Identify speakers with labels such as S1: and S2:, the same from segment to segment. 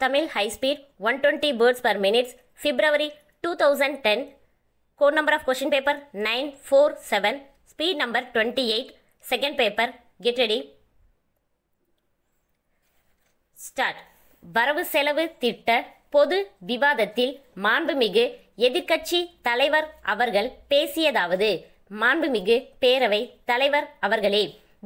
S1: Tamil high speed 120 words per minute, February 2010. Code number of question paper 947, speed number 28, second paper. Get ready. Start. வரவு செலவு திட்ட பொது விவாதத்தில் மாண்புமிகு எதிர்க்கட்சி தலைவர் அவர்கள் பேசியதாவது: மாண்புமிகு பேரவை தலைவர் அவர்களே,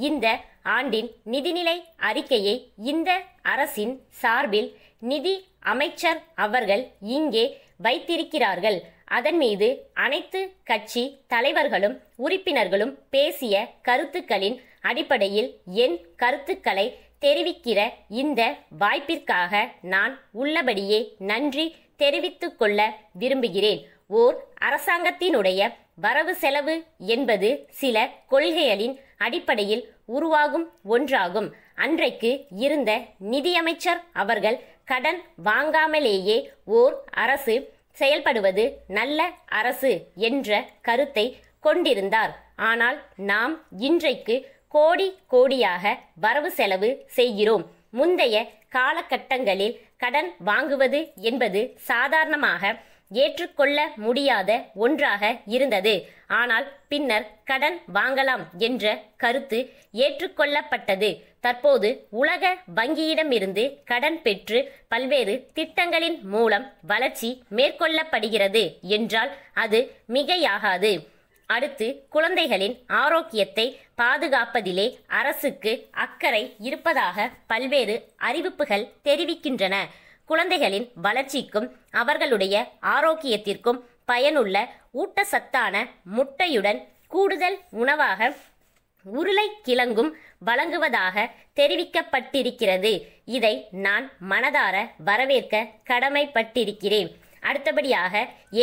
S1: இந்த ஆண்டின் நிதிநிலை அறிக்கையை இந்த அரசின் சார்பில் நிதி அமைச்சர் அவர்கள் இங்கே வைத்திருக்கிறார்கள். அதன் மீது அனைத்து கட்சி தலைவர்களும் உறுப்பினர்களும் பேசிய கருத்துக்களின் அடிப்படையில் என் கருத்துக்களை தெரிவிக்கிற இந்த வாய்ப்பிற்காக நான் உள்ளபடியே நன்றி தெரிவித்துக் கொள்ள விரும்புகிறேன். ஓர் அரசாங்கத்தினுடைய வரவு செலவு என்பது சில கொள்கைகளின் அடிப்படையில் உருவாகும் ஒன்றாகும். அன்றைக்கு இருந்த நிதியமைச்சர் அவர்கள் கடன் வாங்காமலேயே ஓர் அரசு செயல்படுவது நல்ல அரசு என்ற கருத்தை கொண்டிருந்தார். ஆனால் நாம் இன்றைக்கு கோடி கோடியாக வரவு செலவு செய்கிறோம். முந்தைய காலகட்டங்களில் கடன் வாங்குவது என்பது சாதாரணமாக ஏற்றுக்கொள்ள முடியாத ஒன்றாக இருந்தது. ஆனால் பின்னர் கடன் வாங்கலாம் என்ற கருத்து ஏற்றுக்கொள்ளப்பட்டது. தற்போது உலக வங்கியிடமிருந்து கடன் பெற்று பல்வேறு திட்டங்களின் மூலம் வளர்ச்சி மேற்கொள்ளப்படுகிறது என்றால் அது மிகையாகாது. அடுத்து, குழந்தைகளின் ஆரோக்கியத்தை பாதுகாப்பதிலே அரசுக்கு அக்கறை இருப்பதாக பல்வேறு அறிவிப்புகள் தெரிவிக்கின்றன. குழந்தைகளின் வளர்ச்சிக்கும் அவர்களுடைய ஆரோக்கியத்திற்கும் பயனுள்ள ஊட்டச்சத்தான முட்டையுடன் கூடுதல் உணவாக உருளைக்கிழங்கும் வழங்குவதாக தெரிவிக்கப்பட்டிருக்கிறது. இதை நான் மனதார வரவேற்க கடமைப்பட்டிருக்கிறேன். அடுத்தபடியாக,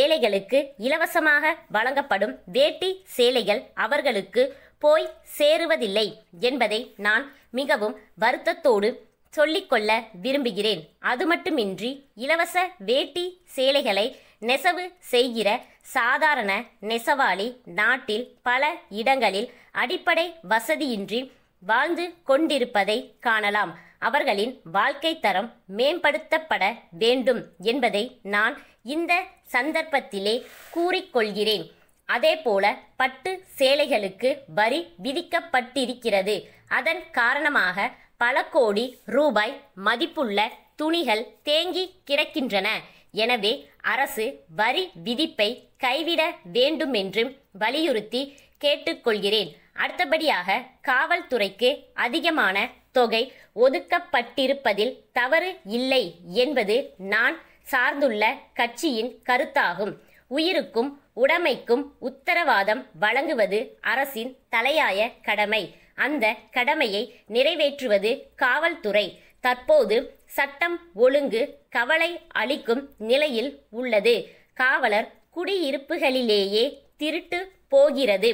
S1: ஏழைகளுக்கு இலவசமாக வழங்கப்படும் வேட்டி சேலைகள் அவர்களுக்கு போய் சேருவதில்லை என்பதை நான் மிகவும் வருத்தத்தோடு சொல்லிக்கொள்ள விரும்புகிறேன். அது மட்டுமின்றி இலவச வேட்டி சேலைகளை நெசவு செய்கிற சாதாரண நெசவாளி நாட்டில் பல இடங்களில் அடிப்படை வசதியின்றி வாழ்ந்து கொண்டிருப்பதை காணலாம். அவர்களின் வாழ்க்கை தரம் மேம்படுத்தப்பட வேண்டும் என்பதை நான் இந்த சந்தர்ப்பத்திலே கூறிக்கொள்கிறேன். அதேபோல பட்டு சேலைகளுக்கு வரி விதிக்கப்பட்டிருக்கிறது. அதன் காரணமாக பல கோடி ரூபாய் மதிப்புள்ள துணிகள் தேங்கி கிடக்கின்றன. எனவே அரசு வரி விதிப்பை கைவிட வேண்டுமென்று வலியுறுத்தி கேட்டுக்கொள்கிறேன். அடுத்தபடியாக, காவல்துறைக்கு அதிகமான தொகை ஒதுக்கப்பட்டிருப்பதில் தவறு இல்லை என்பது நான் சார்ந்துள்ள கட்சியின் கருத்தாகும். உயிருக்கும் உடைமைக்கும் உத்தரவாதம் வழங்குவது அரசின் தலையாய கடமை. அந்த கடமையை நிறைவேற்றுவது காவல்துறை. தற்போது சட்டம் ஒழுங்கு கவலை அளிக்கும் நிலையில் உள்ளது. காவலர் குடியிருப்புகளிலேயே திருட்டு போகிறது.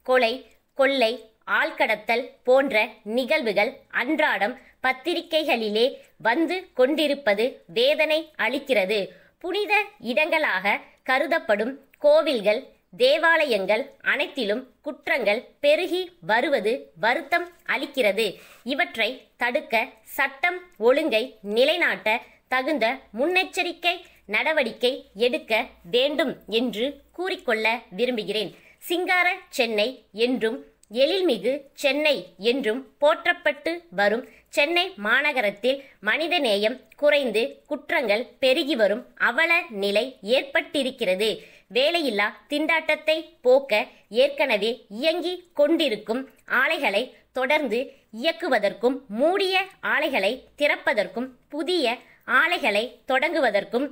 S1: கொலை, கொள்ளை, ஆள்கடத்தல் போன்ற நிகழ்வுகள் அன்றாடம் பத்திரிகைகளிலே வந்து கொண்டிருப்பது வேதனை அளிக்கிறது. புனித இடங்களாக கருதப்படும் கோவில்கள், தேவாலயங்கள் அனைத்திலும் குற்றங்கள் பெருகி வருவது வருத்தம் அளிக்கிறது. இவற்றை தடுக்க சட்டம் ஒழுங்கை நிலைநாட்ட தகுந்த முன்னெச்சரிக்கை நடவடிக்கை எடுக்க வேண்டும் என்று கூறிக்கொள்ள விரும்புகிறேன். சிங்கார சென்னை என்றும் எழில்மிகு சென்னை என்றும் போற்றப்பட்டு வரும் சென்னை மாநகரத்தில் மனிதநேயம் குறைந்து குற்றங்கள் பெருகி வரும் அவல நிலை ஏற்பட்டிருக்கிறது. வேலையில்லா திண்டாட்டத்தை போக்க ஏற்கனவே இயங்கி கொண்டிருக்கும் ஆலைகளை தொடர்ந்து இயக்குவதற்கும், மூடிய ஆலைகளை திறப்பதற்கும், புதிய ஆலைகளை தொடங்குவதற்கும்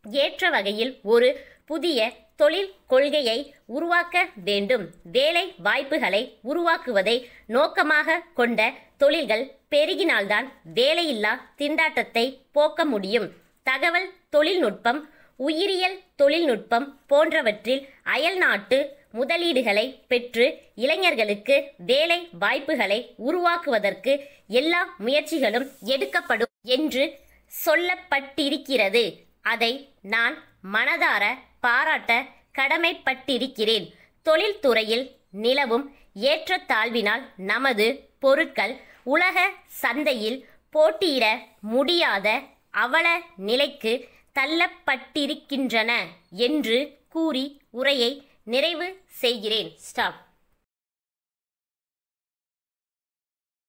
S1: ஏற்ற வகையில் ஒரு புதிய தொழில் கொள்கையை உருவாக்க வேண்டும். வேலை வாய்ப்புகளை உருவாக்குவதை நோக்கமாக கொண்ட தொழில்கள் பெருகினால்தான் வேலையில்லா திண்டாட்டத்தை போக்க முடியும். தகவல் தொழில்நுட்பம், உயிரியல் தொழில்நுட்பம் போன்றவற்றில் அயல்நாட்டு முதலீடுகளை பெற்று இளைஞர்களுக்கு வேலை வாய்ப்புகளை உருவாக்குவதற்கு எல்லா முயற்சிகளும் எடுக்கப்படும் என்று சொல்லப்பட்டிருக்கிறது. அதை நான் மனதார பாராட்ட கடமைப்பட்டிருக்கிறேன். தொழில்துறையில் நிலவும் ஏற்றத்தாழ்வினால் நமது பொருட்கள் உலக சந்தையில் போட்டியிட முடியாத அவல நிலைக்கு தள்ளப்பட்டிருக்கின்றன என்று கூறி உரையை நிறைவு செய்கிறேன். ஸ்டாப்.